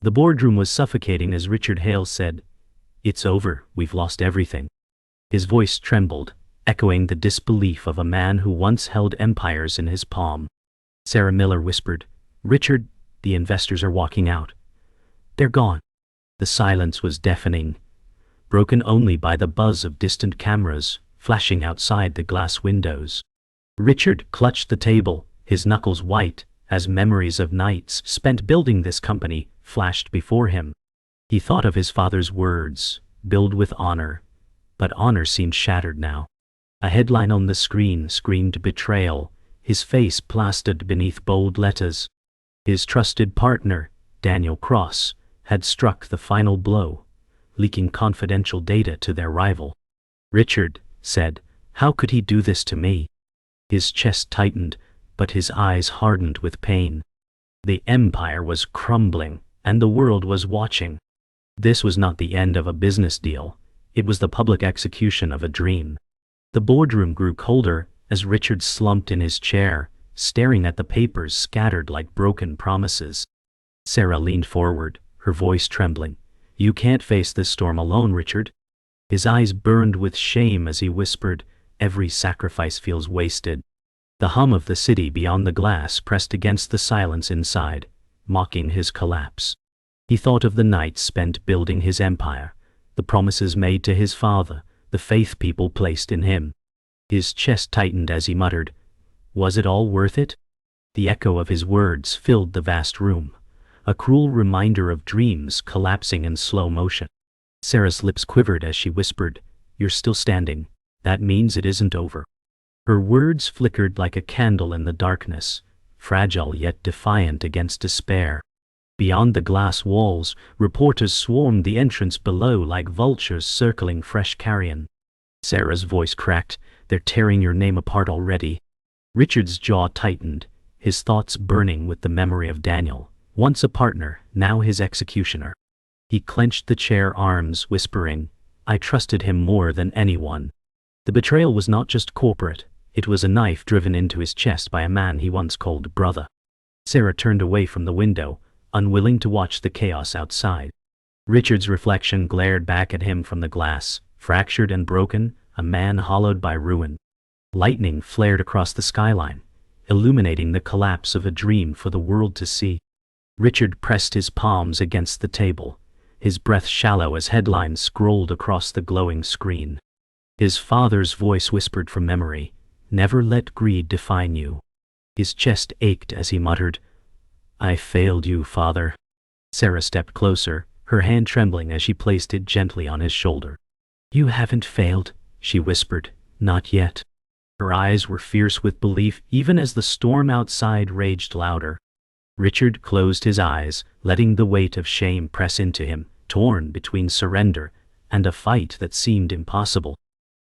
The boardroom was suffocating as Richard Hale said, "It's over, we've lost everything." His voice trembled, echoing the disbelief of a man who once held empires in his palm. Sarah Miller whispered, "Richard, the investors are walking out. They're gone." The silence was deafening, broken only by the buzz of distant cameras flashing outside the glass windows. Richard clutched the table, his knuckles white, as memories of nights spent building this company flashed before him. He thought of his father's words, "Build with honor," but honor seemed shattered now. A headline on the screen screamed betrayal, his face plastered beneath bold letters. His trusted partner, Daniel Cross, had struck the final blow, leaking confidential data to their rival. Richard said, "How could he do this to me?" His chest tightened, but his eyes hardened with pain. The empire was crumbling, and the world was watching. This was not the end of a business deal, it was the public execution of a dream. The boardroom grew colder as Richard slumped in his chair, staring at the papers scattered like broken promises. Sarah leaned forward, her voice trembling. "You can't face this storm alone, Richard." His eyes burned with shame as he whispered, "Every sacrifice feels wasted." The hum of the city beyond the glass pressed against the silence inside, mocking his collapse. He thought of the nights spent building his empire, the promises made to his father, the faith people placed in him. His chest tightened as he muttered, "Was it all worth it?" The echo of his words filled the vast room, a cruel reminder of dreams collapsing in slow motion. Sarah's lips quivered as she whispered, "You're still standing. That means it isn't over." Her words flickered like a candle in the darkness, fragile yet defiant against despair. Beyond the glass walls, reporters swarmed the entrance below like vultures circling fresh carrion. Sarah's voice cracked, "They're tearing your name apart already." Richard's jaw tightened, his thoughts burning with the memory of Daniel, once a partner, now his executioner. He clenched the chair arms, whispering, "I trusted him more than anyone." The betrayal was not just corporate, it was a knife driven into his chest by a man he once called brother. Sarah turned away from the window, unwilling to watch the chaos outside. Richard's reflection glared back at him from the glass, fractured and broken, a man hollowed by ruin. Lightning flared across the skyline, illuminating the collapse of a dream for the world to see. Richard pressed his palms against the table, his breath shallow as headlines scrolled across the glowing screen. His father's voice whispered from memory, "Never let greed define you." His chest ached as he muttered, "I failed you, Father." Sarah stepped closer, her hand trembling as she placed it gently on his shoulder. "You haven't failed," she whispered, "not yet." Her eyes were fierce with belief even as the storm outside raged louder. Richard closed his eyes, letting the weight of shame press into him, torn between surrender and a fight that seemed impossible.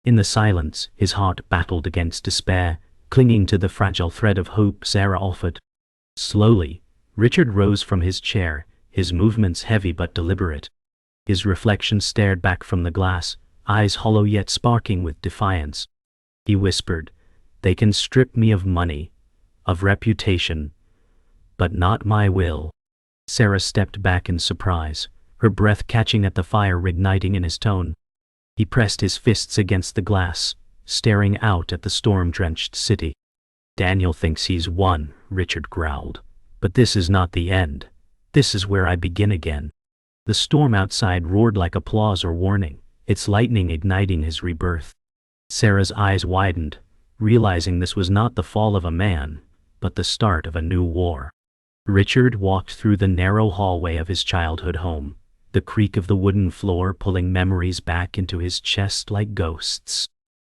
In the silence, his heart battled against despair, clinging to the fragile thread of hope Sarah offered. Slowly, Richard rose from his chair, his movements heavy but deliberate. His reflection stared back from the glass, eyes hollow yet sparking with defiance. He whispered, "They can strip me of money, of reputation, but not my will." Sarah stepped back in surprise, her breath catching at the fire igniting in his tone. He pressed his fists against the glass, staring out at the storm-drenched city. "Daniel thinks he's won," Richard growled. "But this is not the end. This is where I begin again." The storm outside roared like applause or warning, its lightning igniting his rebirth. Sarah's eyes widened, realizing this was not the fall of a man, but the start of a new war. Richard walked through the narrow hallway of his childhood home, the creak of the wooden floor pulling memories back into his chest like ghosts.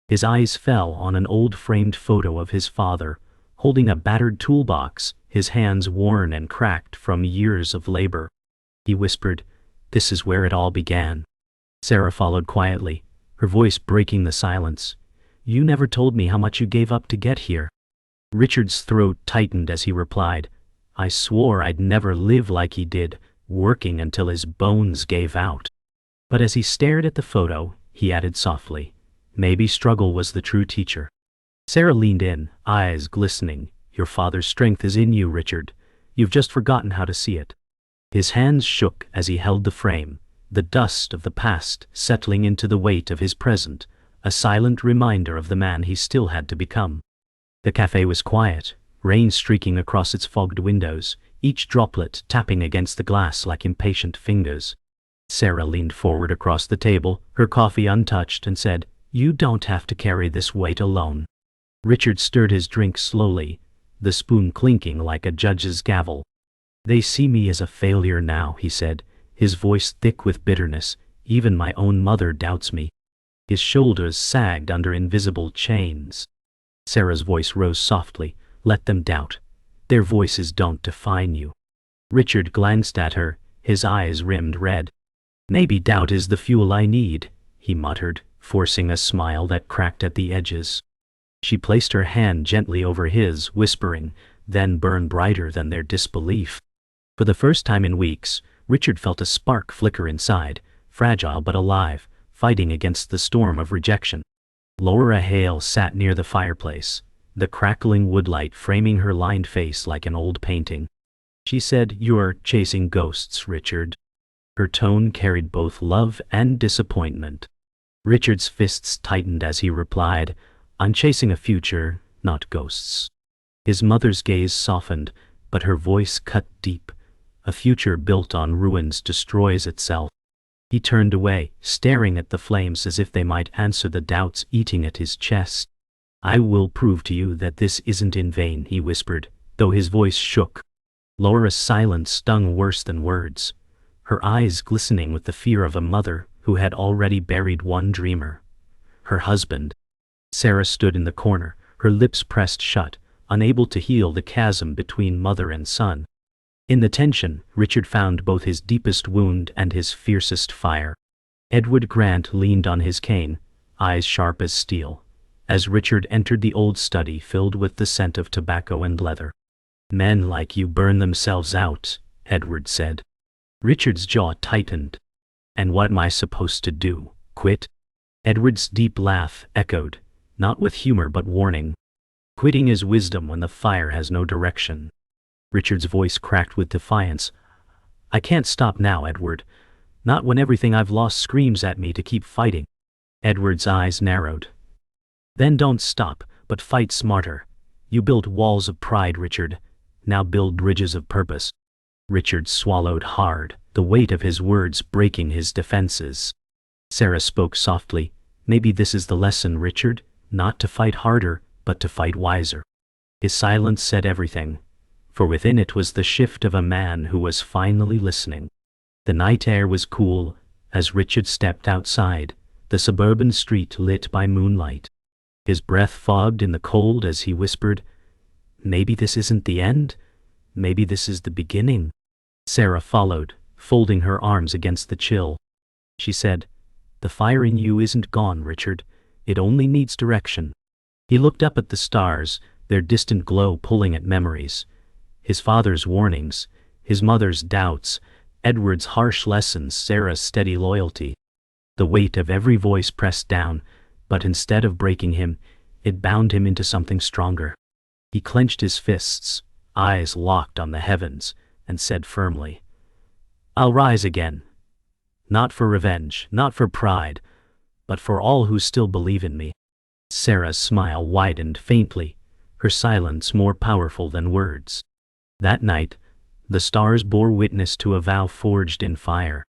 His eyes fell on an old framed photo of his father, holding a battered toolbox, his hands worn and cracked from years of labor. He whispered, "This is where it all began." Sarah followed quietly, her voice breaking the silence. "You never told me how much you gave up to get here." Richard's throat tightened as he replied, "I swore I'd never live like he did, working until his bones gave out." But as he stared at the photo, he added softly, "Maybe struggle was the true teacher." Sarah leaned in, eyes glistening. "Your father's strength is in you, Richard. You've just forgotten how to see it." His hands shook as he held the frame, the dust of the past settling into the weight of his present, a silent reminder of the man he still had to become. The cafe was quiet, rain streaking across its fogged windows, each droplet tapping against the glass like impatient fingers. Sarah leaned forward across the table, her coffee untouched, and said, "You don't have to carry this weight alone." Richard stirred his drink slowly, the spoon clinking like a judge's gavel. "They see me as a failure now," he said, his voice thick with bitterness. "Even my own mother doubts me." His shoulders sagged under invisible chains. Sarah's voice rose softly. "Let them doubt. Their voices don't define you." Richard glanced at her, his eyes rimmed red. "Maybe doubt is the fuel I need," he muttered, forcing a smile that cracked at the edges. She placed her hand gently over his, whispering, "Then burn brighter than their disbelief." For the first time in weeks, Richard felt a spark flicker inside, fragile but alive, fighting against the storm of rejection. Laura Hale sat near the fireplace, the crackling woodlight framing her lined face like an old painting. She said, "You're chasing ghosts, Richard." Her tone carried both love and disappointment. Richard's fists tightened as he replied, "I'm chasing a future, not ghosts." His mother's gaze softened, but her voice cut deep. "A future built on ruins destroys itself." He turned away, staring at the flames as if they might answer the doubts eating at his chest. "I will prove to you that this isn't in vain," he whispered, though his voice shook. Laura's silence stung worse than words, her eyes glistening with the fear of a mother who had already buried one dreamer, her husband. Sarah stood in the corner, her lips pressed shut, unable to heal the chasm between mother and son. In the tension, Richard found both his deepest wound and his fiercest fire. Edward Grant leaned on his cane, eyes sharp as steel, as Richard entered the old study filled with the scent of tobacco and leather. "Men like you burn themselves out," Edward said. Richard's jaw tightened. "And what am I supposed to do? Quit?" Edward's deep laugh echoed, not with humor but warning. "Quitting is wisdom when the fire has no direction." Richard's voice cracked with defiance. "I can't stop now, Edward. Not when everything I've lost screams at me to keep fighting." Edward's eyes narrowed. "Then don't stop, but fight smarter. You built walls of pride, Richard. Now build bridges of purpose." Richard swallowed hard, the weight of his words breaking his defenses. Sarah spoke softly. "Maybe this is the lesson, Richard, not to fight harder, but to fight wiser." His silence said everything, for within it was the shift of a man who was finally listening. The night air was cool as Richard stepped outside, the suburban street lit by moonlight. His breath fogged in the cold as he whispered, "Maybe this isn't the end. Maybe this is the beginning." Sarah followed, folding her arms against the chill. She said, "The fire in you isn't gone, Richard. It only needs direction." He looked up at the stars, their distant glow pulling at memories. His father's warnings, his mother's doubts, Edward's harsh lessons, Sarah's steady loyalty. The weight of every voice pressed down, but instead of breaking him, it bound him into something stronger. He clenched his fists, eyes locked on the heavens, and said firmly, "I'll rise again. Not for revenge, not for pride, but for all who still believe in me." Sarah's smile widened faintly, her silence more powerful than words. That night, the stars bore witness to a vow forged in fire.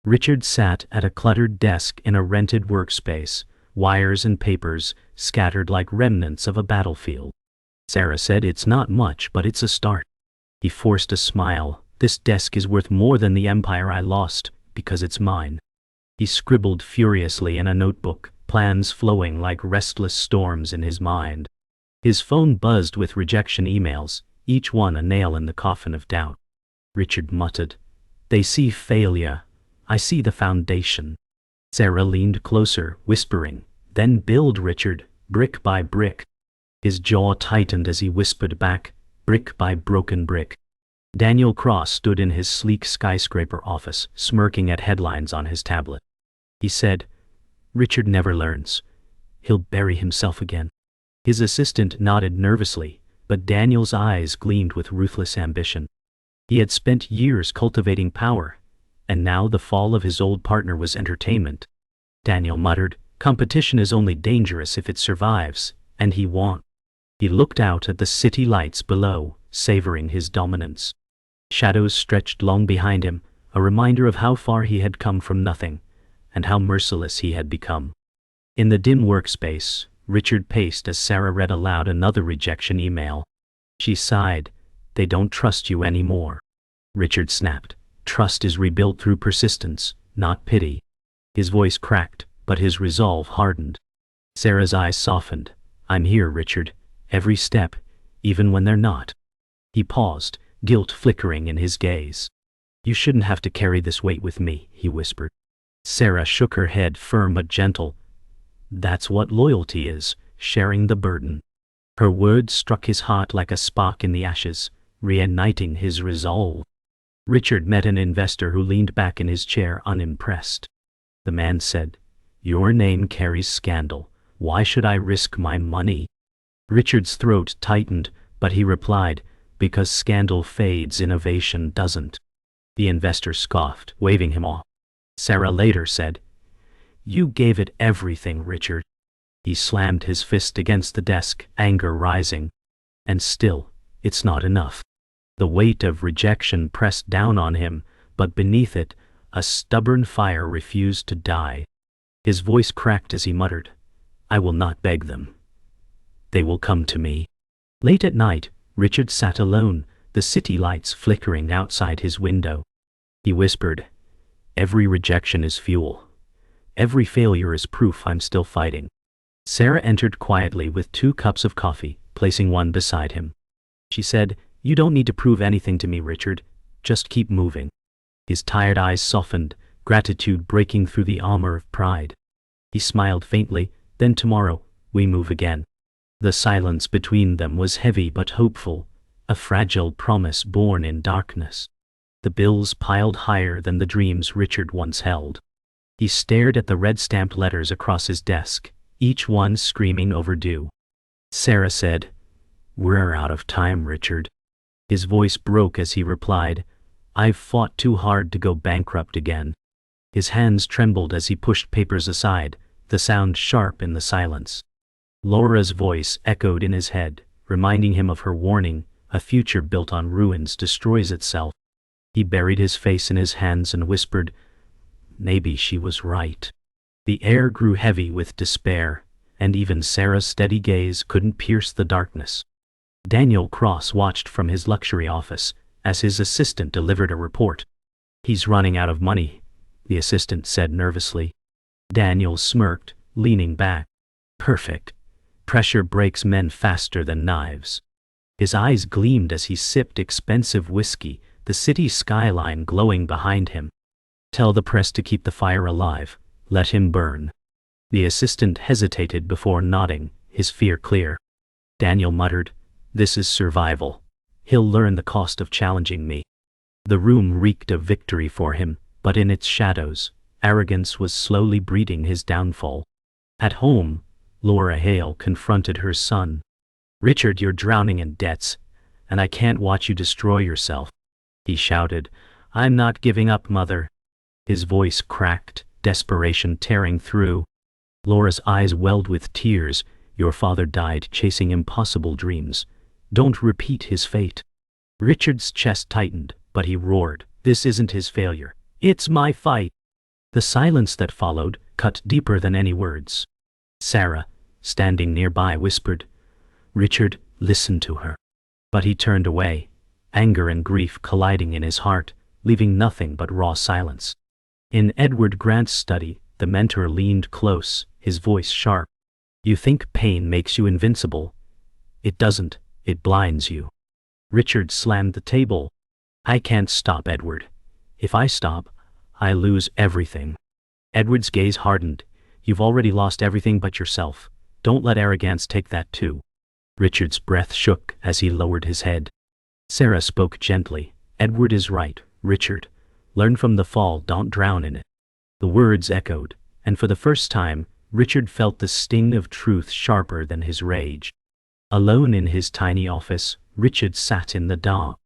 Richard sat at a cluttered desk in a rented workspace, wires and papers scattered like remnants of a battlefield. Sarah said, "It's not much, but it's a start." He forced a smile. "This desk is worth more than the empire I lost, because it's mine." He scribbled furiously in a notebook, plans flowing like restless storms in his mind. His phone buzzed with rejection emails, each one a nail in the coffin of doubt. Richard muttered, "They see failure. I see the foundation." Sarah leaned closer, whispering, "Then build, Richard, brick by brick." His jaw tightened as he whispered back, "Brick by broken brick." Daniel Cross stood in his sleek skyscraper office, smirking at headlines on his tablet. He said, "Richard never learns. He'll bury himself again." His assistant nodded nervously, but Daniel's eyes gleamed with ruthless ambition. He had spent years cultivating power, and now the fall of his old partner was entertainment. Daniel muttered, "Competition is only dangerous if it survives, and he won." He looked out at the city lights below, savoring his dominance. Shadows stretched long behind him, a reminder of how far he had come from nothing, and how merciless he had become. In the dim workspace, Richard paced as Sarah read aloud another rejection email. She sighed, "They don't trust you anymore." Richard snapped, "Trust is rebuilt through persistence, not pity." His voice cracked, but his resolve hardened. Sarah's eyes softened. "I'm here, Richard. Every step, even when they're not." He paused, guilt flickering in his gaze. "You shouldn't have to carry this weight with me," he whispered. Sarah shook her head, firm but gentle. "That's what loyalty is, sharing the burden." Her words struck his heart like a spark in the ashes, reigniting his resolve. Richard met an investor who leaned back in his chair unimpressed. The man said, "Your name carries scandal. Why should I risk my money?" Richard's throat tightened, but he replied, "Because scandal fades, innovation doesn't." The investor scoffed, waving him off. Sarah later said, "You gave it everything, Richard." He slammed his fist against the desk, anger rising. And still, it's not enough. The weight of rejection pressed down on him, but beneath it, a stubborn fire refused to die. His voice cracked as he muttered, "I will not beg them. They will come to me." Late at night, Richard sat alone, the city lights flickering outside his window. He whispered, "Every rejection is fuel. Every failure is proof I'm still fighting." Sarah entered quietly with 2 cups of coffee, placing one beside him. She said, "You don't need to prove anything to me, Richard. Just keep moving." His tired eyes softened, gratitude breaking through the armor of pride. He smiled faintly, "Then tomorrow, we move again." The silence between them was heavy but hopeful, a fragile promise born in darkness. The bills piled higher than the dreams Richard once held. He stared at the red-stamped letters across his desk, each one screaming overdue. Sarah said, "We're out of time, Richard." His voice broke as he replied, "I've fought too hard to go bankrupt again." His hands trembled as he pushed papers aside, the sound sharp in the silence. Laura's voice echoed in his head, reminding him of her warning, "A future built on ruins destroys itself." He buried his face in his hands and whispered, "Maybe she was right." The air grew heavy with despair, and even Sarah's steady gaze couldn't pierce the darkness. Daniel Cross watched from his luxury office as his assistant delivered a report. "He's running out of money," the assistant said nervously. Daniel smirked, leaning back. "Perfect. Pressure breaks men faster than knives." His eyes gleamed as he sipped expensive whiskey, the city skyline glowing behind him. "Tell the press to keep the fire alive. Let him burn." The assistant hesitated before nodding, his fear clear. Daniel muttered, "This is survival. He'll learn the cost of challenging me." The room reeked of victory for him, but in its shadows, arrogance was slowly breeding his downfall. At home, Laura Hale confronted her son. "Richard, you're drowning in debts, and I can't watch you destroy yourself." He shouted, "I'm not giving up, Mother." His voice cracked, desperation tearing through. Laura's eyes welled with tears. "Your father died chasing impossible dreams. Don't repeat his fate." Richard's chest tightened, but he roared, "This isn't his failure. It's my fight." The silence that followed cut deeper than any words. Sarah, standing nearby, whispered, "Richard, listen to her." But he turned away, anger and grief colliding in his heart, leaving nothing but raw silence. In Edward Grant's study, the mentor leaned close, his voice sharp. "You think pain makes you invincible. It doesn't, it blinds you." Richard slammed the table. "I can't stop, Edward. If I stop, I lose everything." Edward's gaze hardened. "You've already lost everything but yourself. Don't let arrogance take that too." Richard's breath shook as he lowered his head. Sarah spoke gently. "Edward is right, Richard. Learn from the fall, don't drown in it." The words echoed, and for the first time, Richard felt the sting of truth sharper than his rage. Alone in his tiny office, Richard sat in the dark.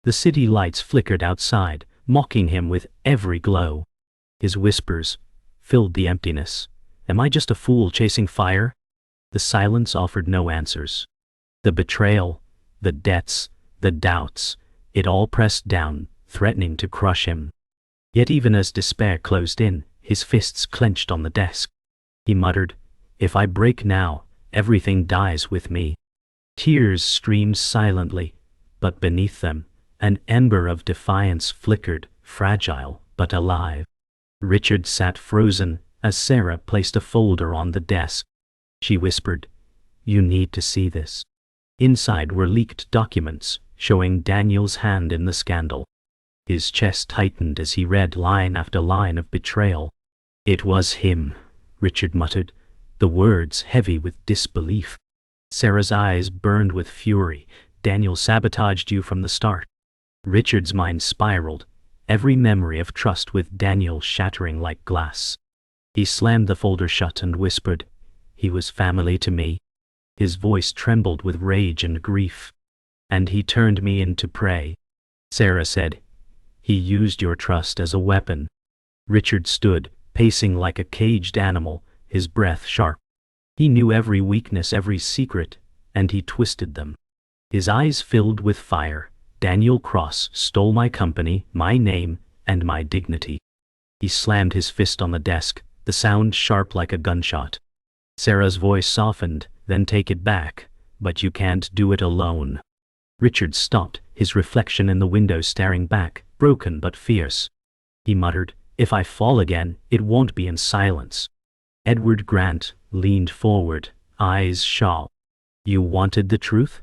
The city lights flickered outside, mocking him with every glow. His whispers filled the emptiness. Am I just a fool chasing fire? The silence offered no answers. The betrayal, the debts, the doubts, it all pressed down, threatening to crush him. Yet even as despair closed in, his fists clenched on the desk. He muttered, "If I break now, everything dies with me." Tears streamed silently, but beneath them, an ember of defiance flickered, fragile but alive. Richard sat frozen as Sarah placed a folder on the desk. She whispered, "You need to see this." Inside were leaked documents showing Daniel's hand in the scandal. His chest tightened as he read line after line of betrayal. "It was him," Richard muttered, the words heavy with disbelief. Sarah's eyes burned with fury. "Daniel sabotaged you from the start." Richard's mind spiraled, every memory of trust with Daniel shattering like glass. He slammed the folder shut and whispered, "He was family to me." His voice trembled with rage and grief. "And he turned me into prey," Sarah said. "He used your trust as a weapon." Richard stood, pacing like a caged animal, his breath sharp. He knew every weakness, every secret, and he twisted them. His eyes filled with fire. "Daniel Cross stole my company, my name, and my dignity." He slammed his fist on the desk, the sound sharp like a gunshot. Sarah's voice softened, "Then take it back, but you can't do it alone." Richard stopped, his reflection in the window staring back, broken but fierce. He muttered, "If I fall again, it won't be in silence." Edward Grant leaned forward, eyes sharp. "You wanted the truth?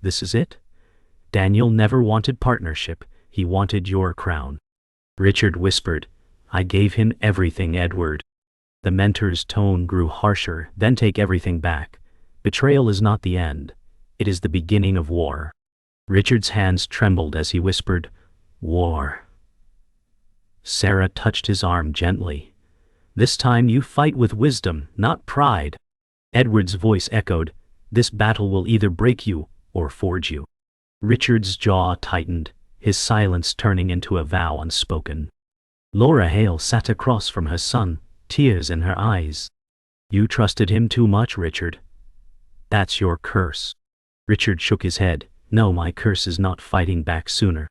This is it?" "Daniel never wanted partnership, he wanted your crown." Richard whispered, "I gave him everything, Edward." The mentor's tone grew harsher. "Then take everything back. Betrayal is not the end. It is the beginning of war." Richard's hands trembled as he whispered, "War." Sarah touched his arm gently. "This time you fight with wisdom, not pride." Edward's voice echoed, "This battle will either break you or forge you." Richard's jaw tightened, his silence turning into a vow unspoken. Laura Hale sat across from her son, tears in her eyes. "You trusted him too much, Richard. That's your curse." Richard shook his head. "No, my curse is not fighting back sooner."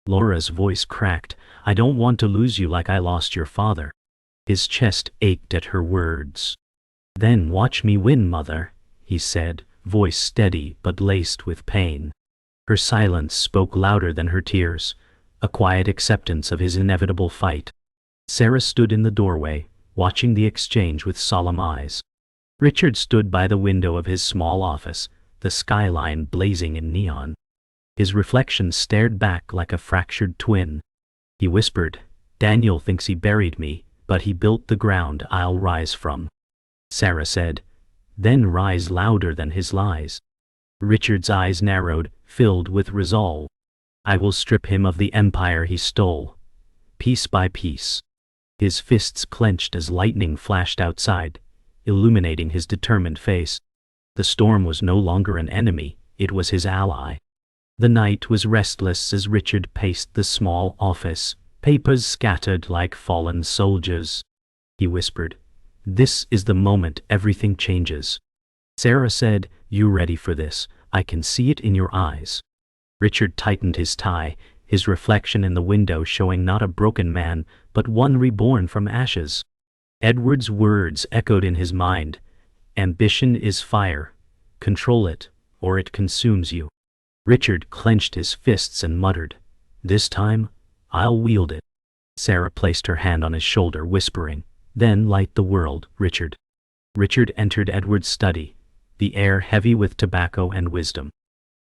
Laura's voice cracked. "I don't want to lose you like I lost your father." His chest ached at her words. "Then watch me win, mother," he said, voice steady but laced with pain. Her silence spoke louder than her tears, a quiet acceptance of his inevitable fight. Sarah stood in the doorway, watching the exchange with solemn eyes. Richard stood by the window of his small office, the skyline blazing in neon. His reflection stared back like a fractured twin. He whispered, "Daniel thinks he buried me, but he built the ground I'll rise from." Sarah said, "Then rise louder than his lies." Richard's eyes narrowed, filled with resolve. "I will strip him of the empire he stole, piece by piece." His fists clenched as lightning flashed outside, illuminating his determined face. The storm was no longer an enemy, it was his ally. The night was restless as Richard paced the small office, papers scattered like fallen soldiers. He whispered, "This is the moment everything changes." Sarah said, "You ready for this? I can see it in your eyes." Richard tightened his tie, his reflection in the window showing not a broken man, but one reborn from ashes. Edward's words echoed in his mind, "Ambition is fire. Control it, or it consumes you." Richard clenched his fists and muttered, "This time, I'll wield it." Sarah placed her hand on his shoulder, whispering, "Then light the world, Richard." Richard entered Edward's study, the air heavy with tobacco and wisdom.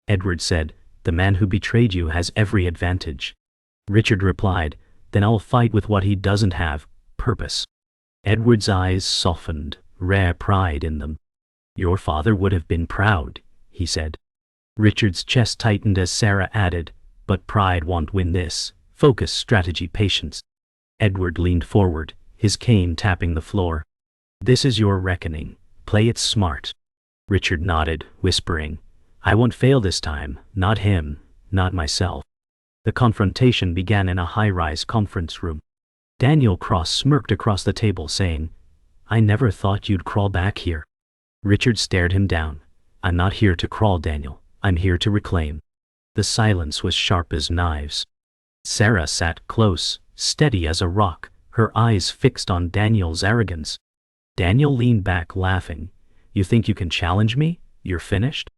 Edward said, "The man who betrayed you has every advantage." Richard replied, "Then I'll fight with what he doesn't have, purpose." Edward's eyes softened, rare pride in them. "Your father would have been proud," he said. Richard's chest tightened as Sarah added, "But pride won't win this. Focus, strategy, patience." Edward leaned forward, his cane tapping the floor. "This is your reckoning. Play it smart." Richard nodded, whispering, "I won't fail this time, not him, not myself." The confrontation began in a high-rise conference room. Daniel Cross smirked across the table, saying, "I never thought you'd crawl back here." Richard stared him down. "I'm not here to crawl, Daniel. I'm here to reclaim." The silence was sharp as knives. Sarah sat close, steady as a rock, her eyes fixed on Daniel's arrogance. Daniel leaned back, laughing. "You think you can challenge me? You're finished?"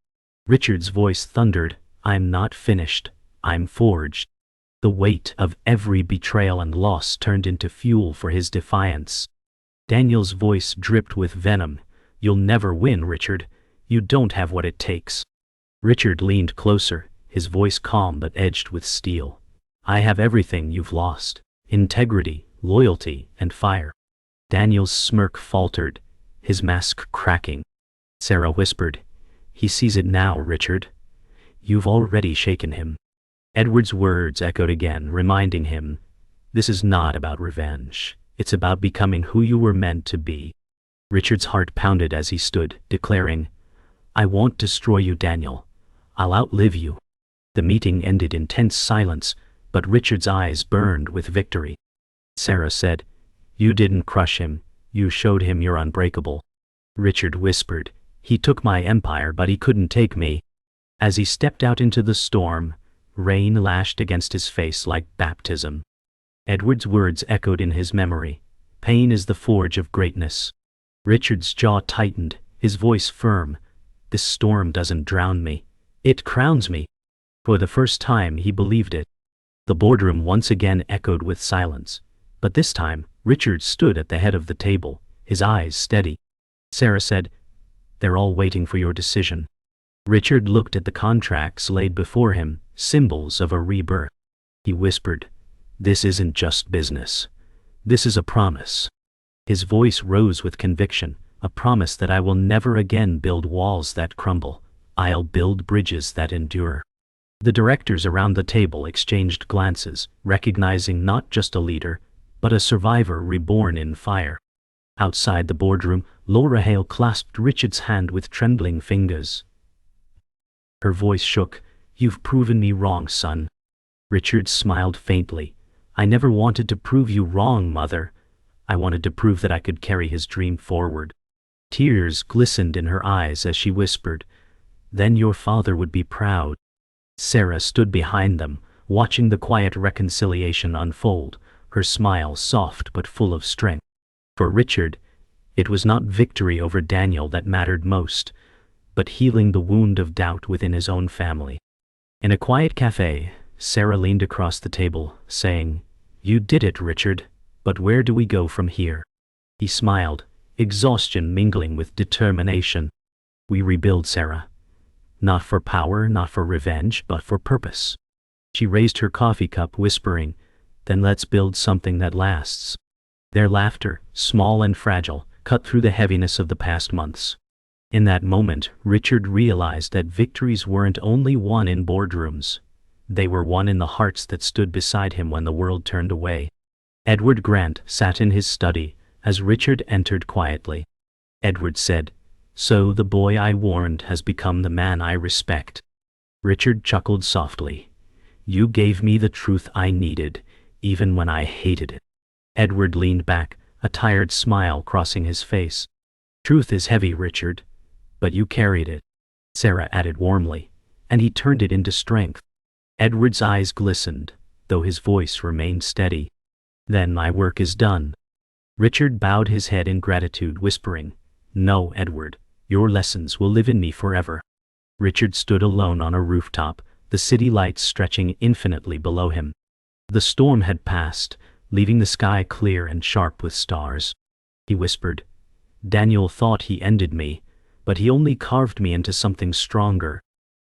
Richard's voice thundered, "I'm not finished. I'm forged." The weight of every betrayal and loss turned into fuel for his defiance. Daniel's voice dripped with venom. "You'll never win, Richard. You don't have what it takes." Richard leaned closer, his voice calm but edged with steel. "I have everything you've lost: integrity, loyalty, and fire." Daniel's smirk faltered, his mask cracking. Sarah whispered, "He sees it now, Richard. You've already shaken him." Edward's words echoed again, reminding him, "This is not about revenge. It's about becoming who you were meant to be." Richard's heart pounded as he stood, declaring, "I won't destroy you, Daniel. I'll outlive you." The meeting ended in tense silence, but Richard's eyes burned with victory. Sarah said, "You didn't crush him. You showed him you're unbreakable." Richard whispered, "He took my empire, but he couldn't take me." As he stepped out into the storm, rain lashed against his face like baptism. Edward's words echoed in his memory, "Pain is the forge of greatness." Richard's jaw tightened, his voice firm. "This storm doesn't drown me. It crowns me." For the first time he believed it. The boardroom once again echoed with silence, but this time Richard stood at the head of the table, his eyes steady. Sarah said, "They're all waiting for your decision." Richard looked at the contracts laid before him, symbols of a rebirth. He whispered, "This isn't just business. This is a promise." His voice rose with conviction, "A promise that I will never again build walls that crumble. I'll build bridges that endure." The directors around the table exchanged glances, recognizing not just a leader, but a survivor reborn in fire. Outside the boardroom, Laura Hale clasped Richard's hand with trembling fingers. Her voice shook, "You've proven me wrong, son." Richard smiled faintly. "I never wanted to prove you wrong, Mother. I wanted to prove that I could carry his dream forward." Tears glistened in her eyes as she whispered, "Then your father would be proud." Sarah stood behind them, watching the quiet reconciliation unfold, her smile soft but full of strength. For Richard, it was not victory over Daniel that mattered most, but healing the wound of doubt within his own family. In a quiet cafe, Sarah leaned across the table, saying, "You did it, Richard, but where do we go from here?" He smiled, exhaustion mingling with determination. "We rebuild, Sarah. Not for power, not for revenge, but for purpose." She raised her coffee cup, whispering, "Then let's build something that lasts." Their laughter, small and fragile, cut through the heaviness of the past months. In that moment, Richard realized that victories weren't only won in boardrooms. They were won in the hearts that stood beside him when the world turned away. Edward Grant sat in his study as Richard entered quietly. Edward said, "So the boy I warned has become the man I respect." Richard chuckled softly. "You gave me the truth I needed, even when I hated it." Edward leaned back, a tired smile crossing his face. "Truth is heavy, Richard, but you carried it," Sarah added warmly, "and he turned it into strength." Edward's eyes glistened, though his voice remained steady. "Then my work is done." Richard bowed his head in gratitude, whispering, "No, Edward, your lessons will live in me forever." Richard stood alone on a rooftop, the city lights stretching infinitely below him. The storm had passed, leaving the sky clear and sharp with stars. He whispered, "Daniel thought he ended me, but he only carved me into something stronger."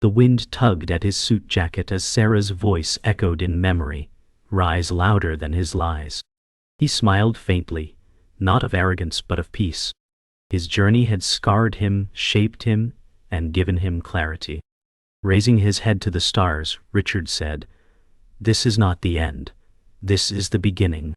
The wind tugged at his suit jacket as Sarah's voice echoed in memory, "Rise louder than his lies." He smiled faintly, not of arrogance but of peace. His journey had scarred him, shaped him, and given him clarity. Raising his head to the stars, Richard said, "This is not the end. This is the beginning."